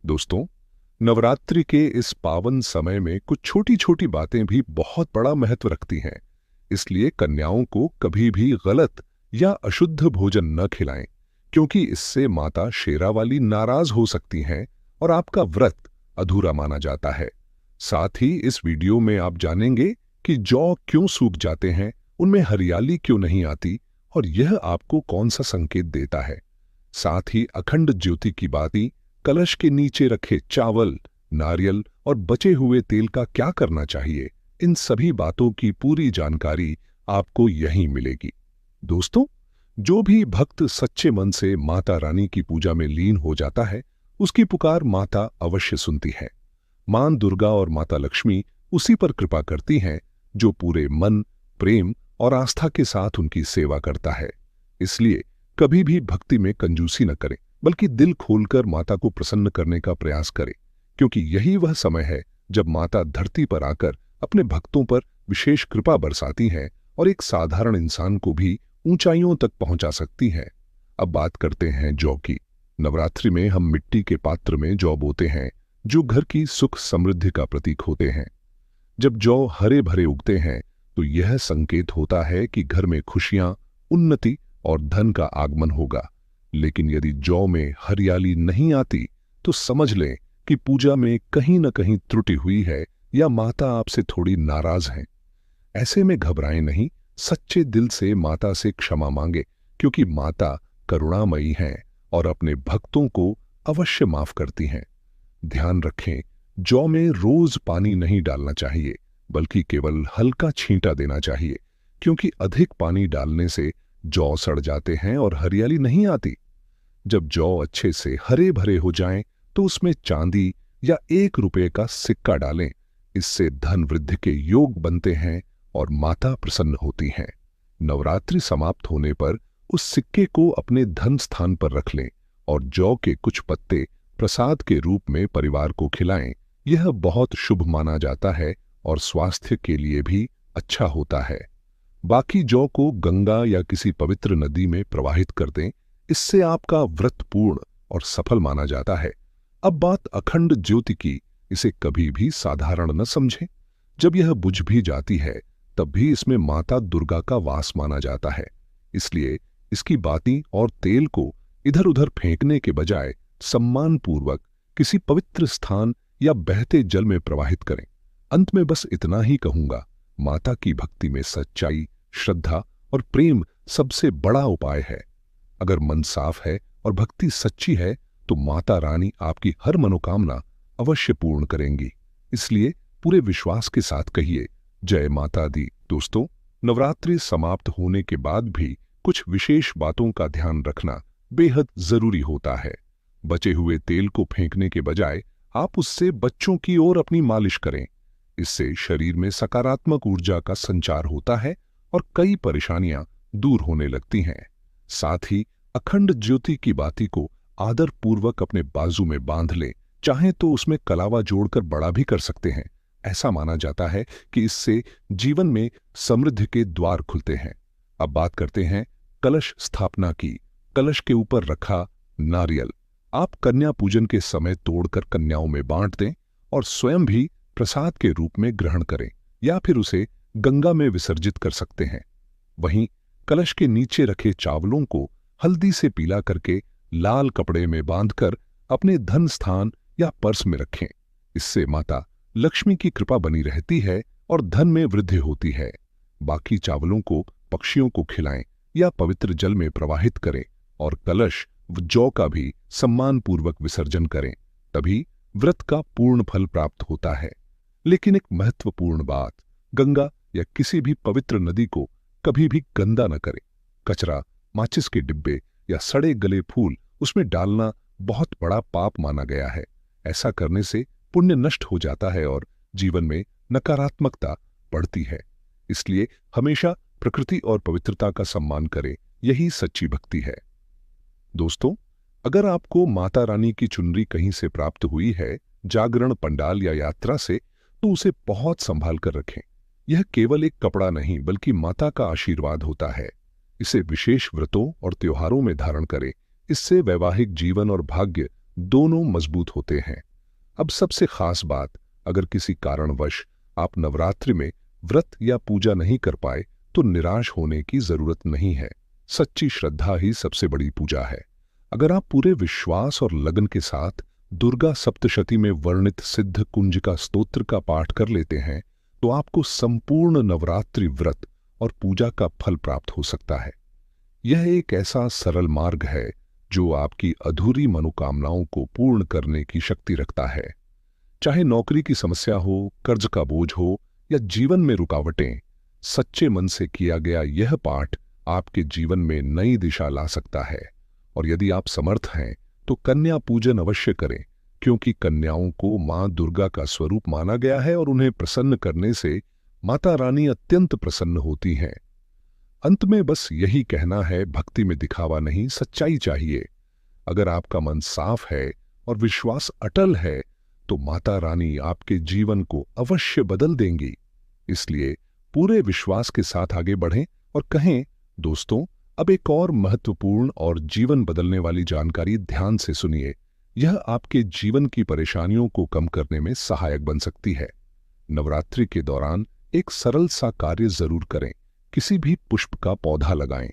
दोस्तों, नवरात्रि के इस पावन समय में कुछ छोटी छोटी बातें भी बहुत बड़ा महत्व रखती हैं। इसलिए कन्याओं को कभी भी गलत या अशुद्ध भोजन न खिलाएं, क्योंकि इससे माता शेरावाली नाराज हो सकती हैं और आपका व्रत अधूरा माना जाता है। साथ ही इस वीडियो में आप जानेंगे कि जौ क्यों सूख जाते हैं, उनमें हरियाली क्यों नहीं आती और यह आपको कौन सा संकेत देता है। साथ ही अखंड ज्योति की बाती, कलश के नीचे रखे चावल, नारियल और बचे हुए तेल का क्या करना चाहिए, इन सभी बातों की पूरी जानकारी आपको यहीं मिलेगी। दोस्तों, जो भी भक्त सच्चे मन से माता रानी की पूजा में लीन हो जाता है, उसकी पुकार माता अवश्य सुनती है। मां दुर्गा और माता लक्ष्मी उसी पर कृपा करती हैं जो पूरे मन, प्रेम और आस्था के साथ उनकी सेवा करता है। इसलिए कभी भी भक्ति में कंजूसी न करें, बल्कि दिल खोलकर माता को प्रसन्न करने का प्रयास करें, क्योंकि यही वह समय है जब माता धरती पर आकर अपने भक्तों पर विशेष कृपा बरसाती हैं और एक साधारण इंसान को भी ऊंचाइयों तक पहुंचा सकती हैं। अब बात करते हैं जौ की। नवरात्रि में हम मिट्टी के पात्र में जौ बोते हैं, जो घर की सुख समृद्धि का प्रतीक होते हैं। जब जौ हरे भरे उगते हैं तो यह संकेत होता है कि घर में खुशियां, उन्नति और धन का आगमन होगा। लेकिन यदि जौ में हरियाली नहीं आती तो समझ लें कि पूजा में कहीं न कहीं त्रुटि हुई है या माता आपसे थोड़ी नाराज हैं। ऐसे में घबराएं नहीं, सच्चे दिल से माता से क्षमा मांगे, क्योंकि माता करुणामयी हैं और अपने भक्तों को अवश्य माफ करती हैं। ध्यान रखें, जौ में रोज पानी नहीं डालना चाहिए, बल्कि केवल हल्का छींटा देना चाहिए, क्योंकि अधिक पानी डालने से जौ सड़ जाते हैं और हरियाली नहीं आती। जब जौ अच्छे से हरे भरे हो जाएं, तो उसमें चांदी या 1 रुपये का सिक्का डालें। इससे धन वृद्धि के योग बनते हैं और माता प्रसन्न होती हैं। नवरात्रि समाप्त होने पर उस सिक्के को अपने धन स्थान पर रख लें और जौ के कुछ पत्ते प्रसाद के रूप में परिवार को खिलाएं। यह बहुत शुभ माना जाता है और स्वास्थ्य के लिए भी अच्छा होता है। बाकी जौ को गंगा या किसी पवित्र नदी में प्रवाहित कर दें। इससे आपका व्रत पूर्ण और सफल माना जाता है। अब बात अखंड ज्योति की। इसे कभी भी साधारण न समझें। जब यह बुझ भी जाती है, तब भी इसमें माता दुर्गा का वास माना जाता है। इसलिए इसकी बाती और तेल को इधर उधर फेंकने के बजाय सम्मान पूर्वक किसी पवित्र स्थान या बहते जल में प्रवाहित करें। अंत में बस इतना ही कहूंगा, माता की भक्ति में सच्चाई, श्रद्धा और प्रेम सबसे बड़ा उपाय है। अगर मन साफ है और भक्ति सच्ची है, तो माता रानी आपकी हर मनोकामना अवश्य पूर्ण करेंगी। इसलिए पूरे विश्वास के साथ कहिए, जय माता दी। दोस्तों, नवरात्रि समाप्त होने के बाद भी कुछ विशेष बातों का ध्यान रखना बेहद जरूरी होता है। बचे हुए तेल को फेंकने के बजाय आप उससे बच्चों की ओर अपनी मालिश करें। इससे शरीर में सकारात्मक ऊर्जा का संचार होता है और कई परेशानियां दूर होने लगती हैं। साथ ही अखंड ज्योति की बाती को आदर पूर्वक अपने बाजू में बांध लें। चाहें तो उसमें कलावा जोड़कर बड़ा भी कर सकते हैं। ऐसा माना जाता है कि इससे जीवन में समृद्धि के द्वार खुलते हैं। अब बात करते हैं कलश स्थापना की। कलश के ऊपर रखा नारियल आप कन्या पूजन के समय तोड़कर कन्याओं में बांट दें और स्वयं भी प्रसाद के रूप में ग्रहण करें, या फिर उसे गंगा में विसर्जित कर सकते हैं। वहीं कलश के नीचे रखे चावलों को हल्दी से पीला करके लाल कपड़े में बांधकर अपने धन स्थान या पर्स में रखें। इससे माता लक्ष्मी की कृपा बनी रहती है और धन में वृद्धि होती है। बाकी चावलों को पक्षियों को खिलाएं या पवित्र जल में प्रवाहित करें और कलश व जौ का भी सम्मान पूर्वक विसर्जन करें। तभी व्रत का पूर्ण फल प्राप्त होता है। लेकिन एक महत्वपूर्ण बात, गंगा या किसी भी पवित्र नदी को कभी भी गंदा न करें। कचरा, माचिस के डिब्बे या सड़े गले फूल उसमें डालना बहुत बड़ा पाप माना गया है। ऐसा करने से पुण्य नष्ट हो जाता है और जीवन में नकारात्मकता बढ़ती है। इसलिए हमेशा प्रकृति और पवित्रता का सम्मान करें। यही सच्ची भक्ति है। दोस्तों, अगर आपको माता रानी की चुनरी कहीं से प्राप्त हुई है, जागरण, पंडाल या यात्रा से, तो उसे बहुत संभाल कर रखें। यह केवल एक कपड़ा नहीं, बल्कि माता का आशीर्वाद होता है। इसे विशेष व्रतों और त्योहारों में धारण करें। इससे वैवाहिक जीवन और भाग्य दोनों मजबूत होते हैं। अब सबसे खास बात, अगर किसी कारणवश आप नवरात्रि में व्रत या पूजा नहीं कर पाए तो निराश होने की जरूरत नहीं है। सच्ची श्रद्धा ही सबसे बड़ी पूजा है। अगर आप पूरे विश्वास और लगन के साथ दुर्गा सप्तशती में वर्णित सिद्ध कुंजिका स्तोत्र का पाठ कर लेते हैं तो आपको संपूर्ण नवरात्रि व्रत और पूजा का फल प्राप्त हो सकता है। यह एक ऐसा सरल मार्ग है जो आपकी अधूरी मनोकामनाओं को पूर्ण करने की शक्ति रखता है। चाहे नौकरी की समस्या हो, कर्ज का बोझ हो या जीवन में रुकावटें, सच्चे मन से किया गया यह पाठ आपके जीवन में नई दिशा ला सकता है। और यदि आप समर्थ हैं तो कन्या पूजन अवश्य करें, क्योंकि कन्याओं को मां दुर्गा का स्वरूप माना गया है और उन्हें प्रसन्न करने से माता रानी अत्यंत प्रसन्न होती हैं। अंत में बस यही कहना है, भक्ति में दिखावा नहीं, सच्चाई चाहिए। अगर आपका मन साफ है और विश्वास अटल है तो माता रानी आपके जीवन को अवश्य बदल देंगी। इसलिए पूरे विश्वास के साथ आगे बढ़ें और कहें, दोस्तों, अब एक और महत्वपूर्ण और जीवन बदलने वाली जानकारी ध्यान से सुनिए। यह आपके जीवन की परेशानियों को कम करने में सहायक बन सकती है। नवरात्रि के दौरान एक सरल सा कार्य जरूर करें, किसी भी पुष्प का पौधा लगाएं।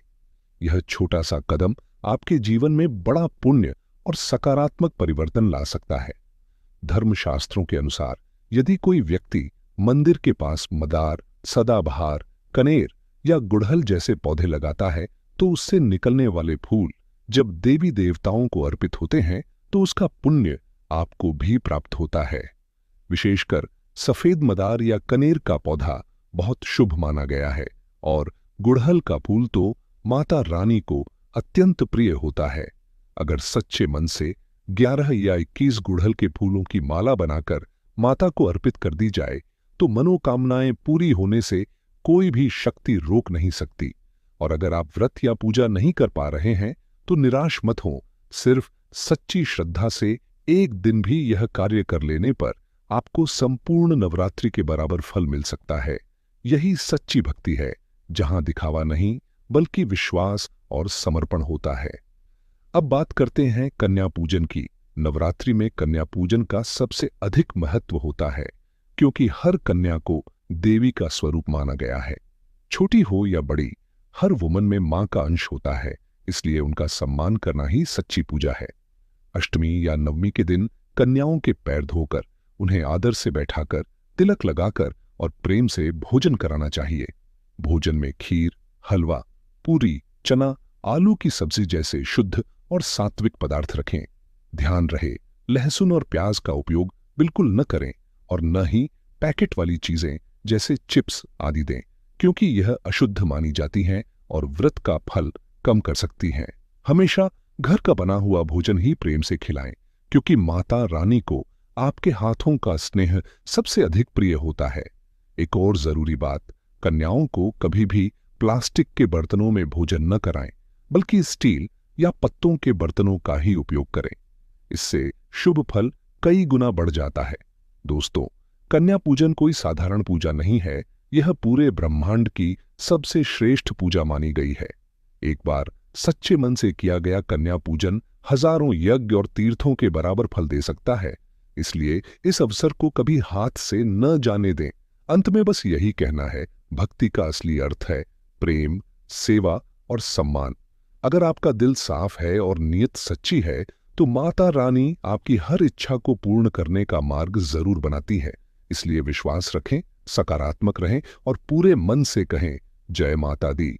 यह छोटा सा कदम आपके जीवन में बड़ा पुण्य और सकारात्मक परिवर्तन ला सकता है। धर्मशास्त्रों के अनुसार यदि कोई व्यक्ति मंदिर के पास मदार, सदाबहार, कनेर या गुड़हल जैसे पौधे लगाता है तो उससे निकलने वाले फूल जब देवी देवताओं को अर्पित होते हैं तो उसका पुण्य आपको भी प्राप्त होता है। विशेषकर सफेद मदार या कनेर का पौधा बहुत शुभ माना गया है और गुड़हल का फूल तो माता रानी को अत्यंत प्रिय होता है। अगर सच्चे मन से 11 या 21 गुड़हल के फूलों की माला बनाकर माता को अर्पित कर दी जाए तो मनोकामनाएं पूरी होने से कोई भी शक्ति रोक नहीं सकती। और अगर आप व्रत या पूजा नहीं कर पा रहे हैं तो निराश मत हो। सिर्फ सच्ची श्रद्धा से एक दिन भी यह कार्य कर लेने पर आपको संपूर्ण नवरात्रि के बराबर फल मिल सकता है। यही सच्ची भक्ति है, जहां दिखावा नहीं बल्कि विश्वास और समर्पण होता है। अब बात करते हैं कन्या पूजन की। नवरात्रि में कन्या पूजन का सबसे अधिक महत्व होता है, क्योंकि हर कन्या को देवी का स्वरूप माना गया है। छोटी हो या बड़ी, हर वुमन में मां का अंश होता है, इसलिए उनका सम्मान करना ही सच्ची पूजा है। अष्टमी या नवमी के दिन कन्याओं के पैर धोकर, उन्हें आदर से बैठाकर, तिलक लगाकर और प्रेम से भोजन कराना चाहिए। भोजन में खीर, हलवा, पूरी, चना, आलू की सब्जी जैसे शुद्ध और सात्विक पदार्थ रखें। ध्यान रहे, लहसुन और प्याज का उपयोग बिल्कुल न करें और न ही पैकेट वाली चीजें जैसे चिप्स आदि दें, क्योंकि यह अशुद्ध मानी जाती हैं और व्रत का फल कम कर सकती हैं। हमेशा घर का बना हुआ भोजन ही प्रेम से खिलाएं, क्योंकि माता रानी को आपके हाथों का स्नेह सबसे अधिक प्रिय होता है। एक और जरूरी बात, कन्याओं को कभी भी प्लास्टिक के बर्तनों में भोजन न कराएं, बल्कि स्टील या पत्तों के बर्तनों का ही उपयोग करें। इससे शुभ फल कई गुना बढ़ जाता है। दोस्तों, कन्या पूजन कोई साधारण पूजा नहीं है, यह पूरे ब्रह्मांड की सबसे श्रेष्ठ पूजा मानी गई है। एक बार सच्चे मन से किया गया कन्या पूजन हजारों यज्ञ और तीर्थों के बराबर फल दे सकता है। इसलिए इस अवसर को कभी हाथ से न जाने दें। अंत में बस यही कहना है, भक्ति का असली अर्थ है प्रेम, सेवा और सम्मान। अगर आपका दिल साफ है और नीयत सच्ची है तो माता रानी आपकी हर इच्छा को पूर्ण करने का मार्ग जरूर बनाती है। इसलिए विश्वास रखें, सकारात्मक रहें और पूरे मन से कहें, जय माता दी।